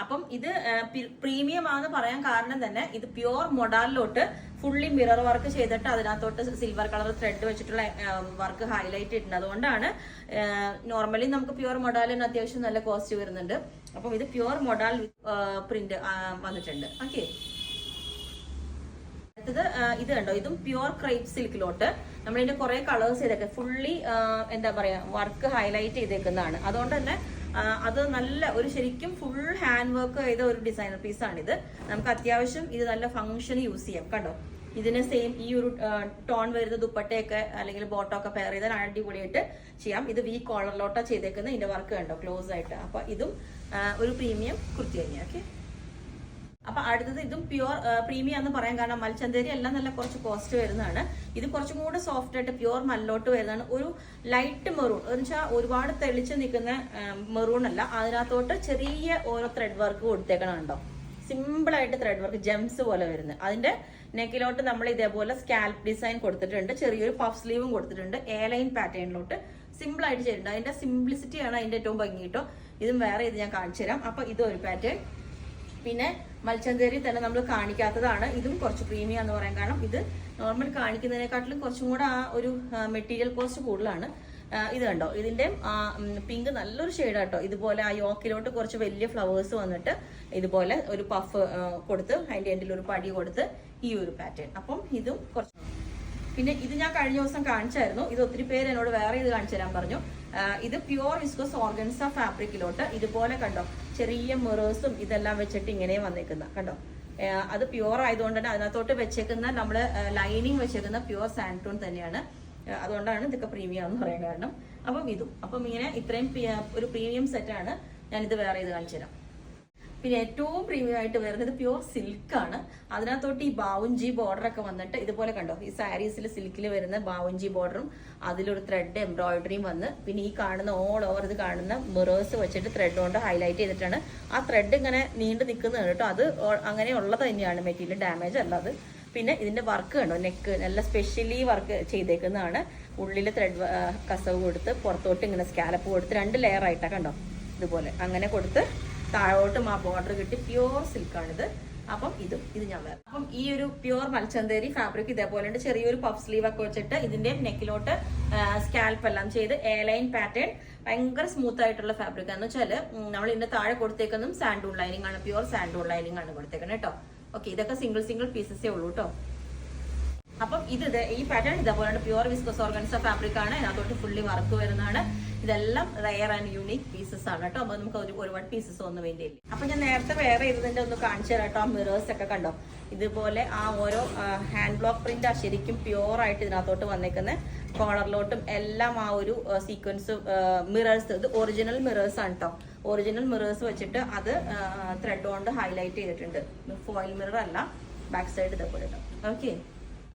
അപ്പം ഇത് പ്രീമിയം ആണെന്ന് പറയാൻ കാരണം തന്നെ ഇത് പ്യുവർ മൊഡാലിലോട്ട് ഫുള്ളി മിറർ വർക്ക് ചെയ്തിട്ട് അതിനകത്തോട്ട് സിൽവർ കളർ ത്രെഡ് വെച്ചിട്ടുള്ള വർക്ക് ഹൈലൈറ്റ് ഇട്ടുണ്ട്. അതുകൊണ്ടാണ് നോർമലി നമുക്ക് പ്യുവർ മൊഡാലിന് അത്യാവശ്യം നല്ല കോസ്റ്റ് വരുന്നുണ്ട്. അപ്പം ഇത് പ്യുവർ മൊഡാൽ പ്രിന്റ് വന്നിട്ടുണ്ട്. ഓക്കെ, അടുത്തത് ഇത് കണ്ടോ, ഇതും പ്യുവർ ക്രേപ്പ് സിൽക്കിലോട്ട് നമ്മളിതിന്റെ കുറെ കളേഴ്സ് ചെയ്തൊക്കെ ഫുള്ളി എന്താ പറയാ വർക്ക് ഹൈലൈറ്റ് ചെയ്തേക്കുന്നതാണ്. അതുകൊണ്ട് തന്നെ അത് നല്ല ഒരു ശരിക്കും ഫുൾ ഹാൻഡ് വർക്ക് ചെയ്ത ഒരു ഡിസൈനർ പീസാണിത്. നമുക്ക് അത്യാവശ്യം ഇത് നല്ല ഫംഗ്ഷന് യൂസ് ചെയ്യാം. കണ്ടോ, ഇതിന് സെയിം ഈ ഒരു ടോൺ വരുന്ന ദുപ്പട്ടയൊക്കെ അല്ലെങ്കിൽ ബോട്ടൊക്കെ പെയർ ചെയ്താൽ അടിപൊളിയായിട്ട് ചെയ്യാം. ഇത് വി കോളറിലോട്ടാ ചെയ്തേക്കുന്നത്. ഇതിന്റെ വർക്ക് കണ്ടോ ക്ലോസ് ആയിട്ട്. അപ്പൊ ഇതും ഒരു പ്രീമിയം കുർത്തി തന്നെയാണ്. ഓക്കെ, അപ്പൊ അടുത്തത് ഇതും പ്യുവർ പ്രീമിയം എന്ന് പറയാൻ കാരണം മൽച്ചന്തേരി എല്ലാം നല്ല കുറച്ച് കോസ്റ്റ് വരുന്നതാണ്. ഇത് കുറച്ചും കൂടെ സോഫ്റ്റ് ആയിട്ട് പ്യുവർ മല്ലോട്ട് വരുന്നതാണ്. ഒരു ലൈറ്റ് മെറൂൺ എന്ന് വെച്ചാൽ ഒരുപാട് തെളിച്ച് നിൽക്കുന്ന മെറൂൺ അല്ല, അതിനകത്തോട്ട് ചെറിയ ഓരോ ത്രെഡ് വർക്ക് കൊടുത്തേക്കണുണ്ടോ, സിമ്പിൾ ആയിട്ട് ത്രെഡ് വർക്ക് ജെംസ് പോലെ വരുന്നത്. അതിന്റെ നെക്കിലോട്ട് നമ്മൾ ഇതേപോലെ സ്കാൽപ്പ് ഡിസൈൻ കൊടുത്തിട്ടുണ്ട്, ചെറിയൊരു പഫ് സ്ലീവും കൊടുത്തിട്ടുണ്ട്, എ ലൈൻ പാറ്റേണിലോട്ട് സിമ്പിൾ ആയിട്ട് ചെയ്തിട്ടുണ്ട്. അതിന്റെ സിംപ്ലിസിറ്റി ആണ് അതിന്റെ ഏറ്റവും ഭംഗി കേട്ടോ. ഇതും വേറെ ഇത് ഞാൻ കാണിച്ചു തരാം. അപ്പൊ ഇതൊരു പാറ്റേൺ. പിന്നെ മൽച്ചന്തേരി തന്നെ നമ്മൾ കാണിക്കാത്തതാണ്, ഇതും കുറച്ച് പ്രീമിയം എന്ന് പറയാൻ കാരണം ഇത് നോർമൽ കാണിക്കുന്നതിനെക്കാട്ടിലും കുറച്ചും കൂടെ ആ ഒരു മെറ്റീരിയൽ കോസ്റ്റ് കൂടുതലാണ്. ഇത് കണ്ടോ, ഇതിന്റെ പിങ്ക് നല്ലൊരു ഷെയ്ഡ് കേട്ടോ. ഇതുപോലെ ആ യോക്കിലോട്ട് കുറച്ച് വലിയ ഫ്ലവേഴ്സ് വന്നിട്ട് ഇതുപോലെ ഒരു പഫ് കൊടുത്ത് അതിന്റെ എൻഡിൽ ഒരു പടി കൊടുത്ത് ഈ ഒരു പാറ്റേൺ. അപ്പം ഇതും കുറച്ച്. പിന്നെ ഇത് ഞാൻ കഴിഞ്ഞ ദിവസം കാണിച്ചായിരുന്നു. ഇത് ഒത്തിരി പേര് എന്നോട് വേറെ ഇത് കാണിച്ചു തരാൻ പറഞ്ഞു. ഇത് പ്യുവർ വിസ്കോസ് ഓർഗൻസ ഫാബ്രിക്കിലോട്ട് ഇതുപോലെ കണ്ടോ ചെറിയ മിറേഴ്സും ഇതെല്ലാം വെച്ചിട്ട് ഇങ്ങനെ വന്നേക്കുന്ന കണ്ടോ. അത് പ്യുവർ ആയതുകൊണ്ട് തന്നെ അതിനകത്തോട്ട് വെച്ചേക്കുന്ന നമ്മള് ലൈനിങ് വെച്ചേക്കുന്ന പ്യുവർ സാൻഡ്ടോൺ തന്നെയാണ്. അതുകൊണ്ടാണ് ഇതൊക്കെ പ്രീമിയം എന്ന് പറയാൻ കാരണം. അപ്പം ഇങ്ങനെ ഇത്രയും ഒരു പ്രീമിയം സെറ്റാണ്. ഞാനിത് വേറെ ഇത് കാണിച്ചു തരാം. പിന്നെ ഏറ്റവും പ്രീമിയം ആയിട്ട് വരുന്നത് പ്യുവർ സിൽക്കാണ്. അതിനകത്തോട്ട് ഈ ബാവുഞ്ചി ബോർഡർ ഒക്കെ വന്നിട്ട് ഇതുപോലെ കണ്ടോ, ഈ സാരീസിൽ സിൽക്കിൽ വരുന്ന ബാവുഞ്ചി ബോർഡറും അതിലൊരു ത്രെഡ് എംബ്രോയിഡറിയും വന്ന് പിന്നെ ഈ കാണുന്ന ഓൾ ഓവർ ഇത് കാണുന്ന മിറേഴ്സ് വെച്ചിട്ട് ത്രെഡ് കൊണ്ട് ഹൈലൈറ്റ് ചെയ്തിട്ടാണ് ആ ത്രെഡ് ഇങ്ങനെ നീണ്ടു നിൽക്കുന്നത് കേട്ടോ. അത് അങ്ങനെയുള്ളത് തന്നെയാണ്, മെറ്റീരിയൽ ഡാമേജ് അല്ലാതെ. പിന്നെ ഇതിന്റെ വർക്ക് കണ്ടോ, നെക്ക് നല്ല സ്പെഷ്യലി വർക്ക് ചെയ്തേക്കുന്നതാണ്. ഉള്ളിൽ ത്രെഡ് കസവ് കൊടുത്ത് പുറത്തോട്ട് ഇങ്ങനെ സ്കാലപ്പ് കൊടുത്ത് 2 ലെയർ ആയിട്ടാണ് കണ്ടോ, ഇതുപോലെ അങ്ങനെ കൊടുത്ത് താഴോട്ടും ആ ബോർഡർ കിട്ടി. പ്യുവർ സിൽക്കാണിത്. അപ്പം ഇത് ഞാൻ വേറെ. അപ്പം ഈ ഒരു പ്യുവർ മൽച്ചന്തേരി ഫാബ്രിക് ഇതേപോലെ ഉണ്ട്. ചെറിയൊരു പഫ് സ്ലീവ് ഒക്കെ വെച്ചിട്ട് ഇതിന്റെ നെക്കിലോട്ട് സ്കാൽപ്പ് എല്ലാം ചെയ്ത് എ ലൈൻ പാറ്റേൺ. ഭയങ്കര സ്മൂത്ത് ആയിട്ടുള്ള ഫാബ്രിക് എന്ന് വെച്ചാല് നമ്മൾ ഇതിന്റെ താഴെ കൊടുത്തേക്കുന്നതും സാൻഡൂൺ ലൈനിങ് ആണ്, പ്യുവർ സാൻഡൂൺ ലൈനിങ് ആണ് കൊടുത്തേക്കുന്നത് കേട്ടോ. ഓക്കെ, ഇതൊക്കെ സിംഗിൾ പീസസേ ഉള്ളൂ കേട്ടോ. അപ്പം ഈ പാറ്റേൺ ഇതേപോലെയാണ്. പ്യുവർ വിസ്കോസ് ഓർഗൻസ ഫാബ്രിക് ആണ്. ഇതിനകത്തോട്ട് ഫുള്ളി വർക്ക് വരുന്നതാണ്. ഇതെല്ലാം റയർ ആൻഡ് യൂണിക് പീസസ് ആണ് കേട്ടോ. അപ്പൊ നമുക്ക് ഒരുപാട് പീസസ് ഒന്നും വേണ്ടിയില്ല. അപ്പൊ ഞാൻ നേരത്തെ വേറെ ഇതിന്റെ ഒന്ന് കാണിച്ചു തരാം കേട്ടോ. ആ മിറേഴ്സ് ഒക്കെ കണ്ടോ, ഇതുപോലെ ആ ഓരോ ഹാൻഡ് ബ്ലോക്ക് പ്രിന്റ് ശരിക്കും പ്യുവർ ആയിട്ട് ഇതിനകത്തോട്ട് വന്നേക്കുന്ന കോളറിലോട്ടും എല്ലാം ആ ഒരു സീക്വൻസ് മിറേഴ്സ്. ഇത് ഒറിജിനൽ മിറേഴ്സ് ആണ് കേട്ടോ. ഒറിജിനൽ മിറേഴ്സ് വെച്ചിട്ട് അത് ത്രെഡ് കൊണ്ട് ഹൈലൈറ്റ് ചെയ്തിട്ടുണ്ട്. ഫോയിൽ മിറർ അല്ല, ബാക്ക് സൈഡ് ഇതേപോലെ കേട്ടോ. ഓക്കെ.